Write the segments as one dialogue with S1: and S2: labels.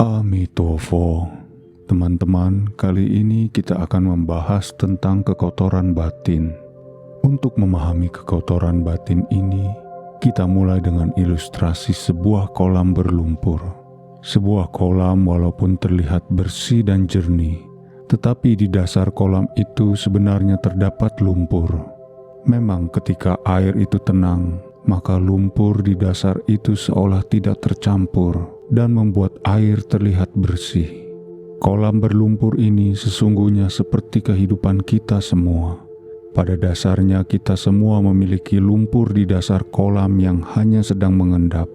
S1: Amitofo. Teman-teman, kali ini kita akan membahas tentang kekotoran batin. Untuk memahami kekotoran batin ini, kita mulai dengan ilustrasi sebuah kolam berlumpur. Sebuah kolam walaupun terlihat bersih dan jernih, tetapi di dasar kolam itu sebenarnya terdapat lumpur. Memang ketika air itu tenang, maka lumpur di dasar itu seolah tidak tercampur dan membuat air terlihat bersih. Kolam berlumpur ini sesungguhnya seperti kehidupan kita semua. Pada dasarnya kita semua memiliki lumpur di dasar kolam yang hanya sedang mengendap.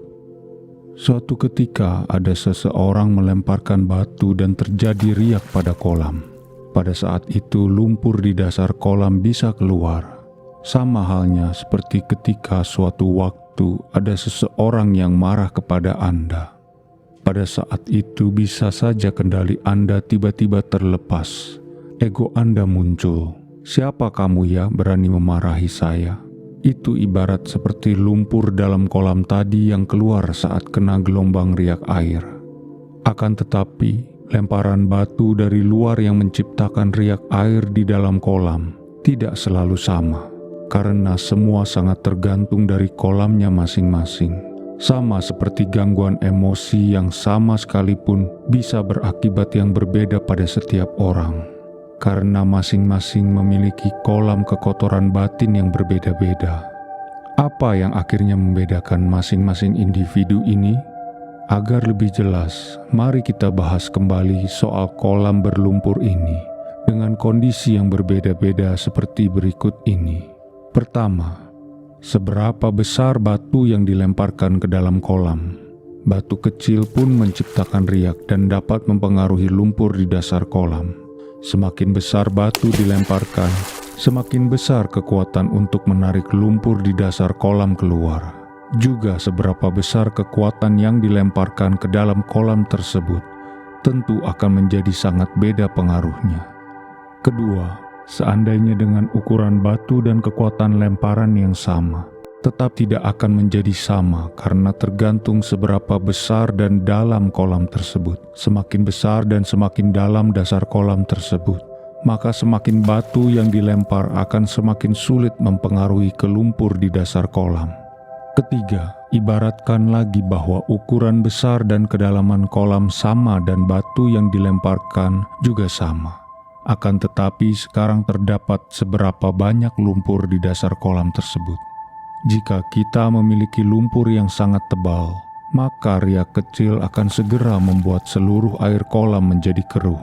S1: Suatu ketika ada seseorang melemparkan batu dan terjadi riak pada kolam. Pada saat itu lumpur di dasar kolam bisa keluar. Sama halnya seperti ketika suatu waktu ada seseorang yang marah kepada Anda. Pada saat itu bisa saja kendali Anda tiba-tiba terlepas. Ego Anda muncul. Siapa kamu ya berani memarahi saya? Itu ibarat seperti lumpur dalam kolam tadi yang keluar saat kena gelombang riak air. Akan tetapi, lemparan batu dari luar yang menciptakan riak air di dalam kolam tidak selalu sama. Karena semua sangat tergantung dari kolamnya masing-masing. Sama seperti gangguan emosi yang sama sekalipun bisa berakibat yang berbeda pada setiap orang. Karena masing-masing memiliki kolam kekotoran batin yang berbeda-beda. Apa yang akhirnya membedakan masing-masing individu ini? Agar lebih jelas, mari kita bahas kembali soal kolam berlumpur ini dengan kondisi yang berbeda-beda seperti berikut ini. Pertama, seberapa besar batu yang dilemparkan ke dalam kolam? Batu kecil pun menciptakan riak dan dapat mempengaruhi lumpur di dasar kolam. Semakin besar batu dilemparkan, semakin besar kekuatan untuk menarik lumpur di dasar kolam keluar. Juga seberapa besar kekuatan yang dilemparkan ke dalam kolam tersebut, tentu akan menjadi sangat beda pengaruhnya. Kedua, seandainya dengan ukuran batu dan kekuatan lemparan yang sama, tetap tidak akan menjadi sama karena tergantung seberapa besar dan dalam kolam tersebut. Semakin besar dan semakin dalam dasar kolam tersebut, maka semakin batu yang dilempar akan semakin sulit mempengaruhi ke lumpur di dasar kolam. Ketiga, ibaratkan lagi bahwa ukuran besar dan kedalaman kolam sama dan batu yang dilemparkan juga sama. Akan tetapi sekarang terdapat seberapa banyak lumpur di dasar kolam tersebut. Jika kita memiliki lumpur yang sangat tebal, maka riak kecil akan segera membuat seluruh air kolam menjadi keruh.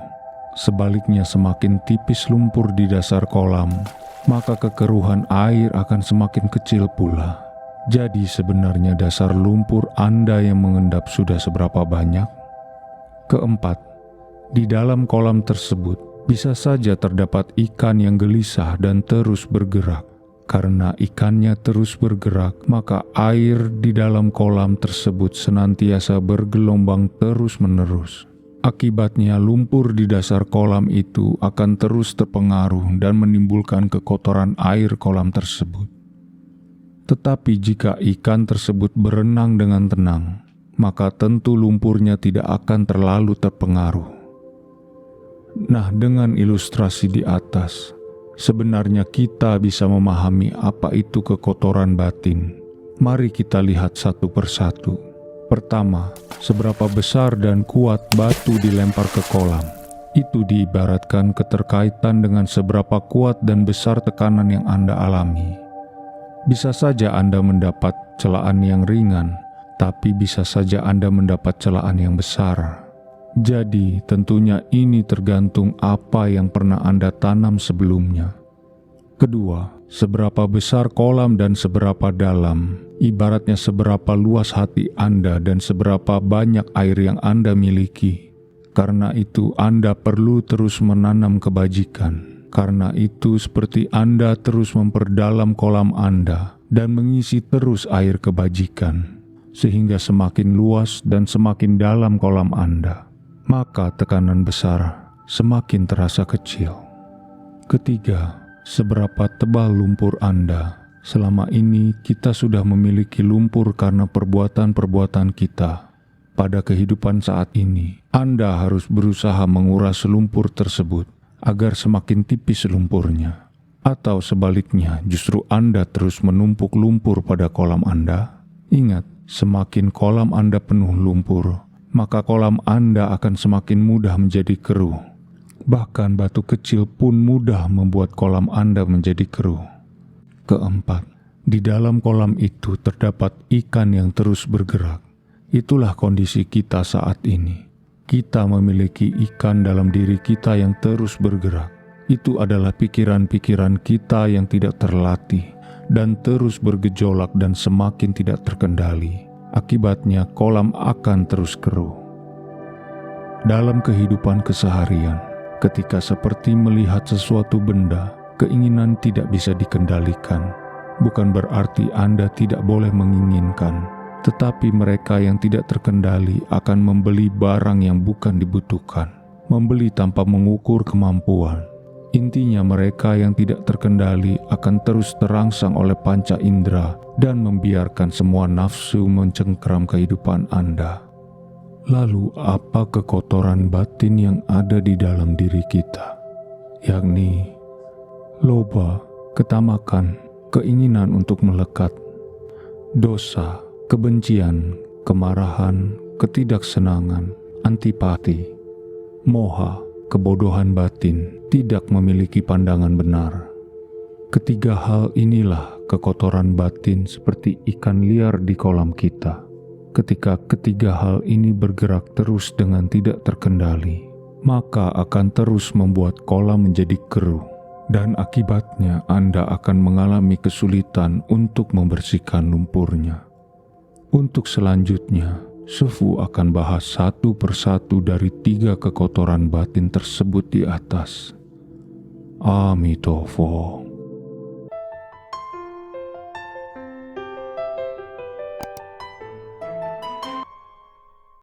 S1: Sebaliknya semakin tipis lumpur di dasar kolam, maka kekeruhan air akan semakin kecil pula. Jadi sebenarnya dasar lumpur Anda yang mengendap sudah seberapa banyak? Keempat, di dalam kolam tersebut bisa saja terdapat ikan yang gelisah dan terus bergerak. Karena ikannya terus bergerak, maka air di dalam kolam tersebut senantiasa bergelombang terus-menerus. Akibatnya lumpur di dasar kolam itu akan terus terpengaruh dan menimbulkan kekotoran air kolam tersebut. Tetapi jika ikan tersebut berenang dengan tenang, maka tentu lumpurnya tidak akan terlalu terpengaruh. Nah, dengan ilustrasi di atas, sebenarnya kita bisa memahami apa itu kekotoran batin. Mari kita lihat satu persatu. Pertama, seberapa besar dan kuat batu dilempar ke kolam. Itu diibaratkan keterkaitan dengan seberapa kuat dan besar tekanan yang Anda alami. Bisa saja Anda mendapat celaan yang ringan, tapi bisa saja Anda mendapat celaan yang besar. Jadi, tentunya ini tergantung apa yang pernah Anda tanam sebelumnya. Kedua, seberapa besar kolam dan seberapa dalam, ibaratnya seberapa luas hati Anda dan seberapa banyak air yang Anda miliki. Karena itu Anda perlu terus menanam kebajikan. Karena itu seperti Anda terus memperdalam kolam Anda dan mengisi terus air kebajikan, sehingga semakin luas dan semakin dalam kolam Anda, maka tekanan besar semakin terasa kecil. Ketiga, seberapa tebal lumpur Anda. Selama ini kita sudah memiliki lumpur karena perbuatan-perbuatan kita. pada kehidupan saat ini, Anda harus berusaha menguras lumpur tersebut agar semakin tipis lumpurnya. Atau sebaliknya, justru Anda terus menumpuk lumpur pada kolam Anda. Ingat, semakin kolam Anda penuh lumpur, maka kolam Anda akan semakin mudah menjadi keruh. Bahkan batu kecil pun mudah membuat kolam Anda menjadi keruh. Keempat, di dalam kolam itu terdapat ikan yang terus bergerak. Itulah kondisi kita saat ini. Kita memiliki ikan dalam diri kita yang terus bergerak. Itu adalah pikiran-pikiran kita yang tidak terlatih dan terus bergejolak dan semakin tidak terkendali. Akibatnya kolam akan terus keruh. Dalam kehidupan keseharian, ketika seperti melihat sesuatu benda, keinginan tidak bisa dikendalikan. Bukan berarti Anda tidak boleh menginginkan, tetapi mereka yang tidak terkendali akan membeli barang yang bukan dibutuhkan, membeli tanpa mengukur kemampuan. Intinya mereka yang tidak terkendali akan terus terangsang oleh panca indera dan membiarkan semua nafsu mencengkeram kehidupan Anda. Lalu apa kekotoran batin yang ada di dalam diri kita? Yakni loba, ketamakan, keinginan untuk melekat, dosa, kebencian, kemarahan, ketidaksenangan, antipati, moha, kebodohan batin, tidak memiliki pandangan benar. Ketiga hal inilah kekotoran batin seperti ikan liar di kolam kita. Ketika ketiga hal ini bergerak terus dengan tidak terkendali, maka akan terus membuat kolam menjadi keruh, dan akibatnya Anda akan mengalami kesulitan untuk membersihkan lumpurnya. Untuk selanjutnya, Sufu akan bahas satu persatu dari 3 kekotoran batin tersebut di atas. Amitofo.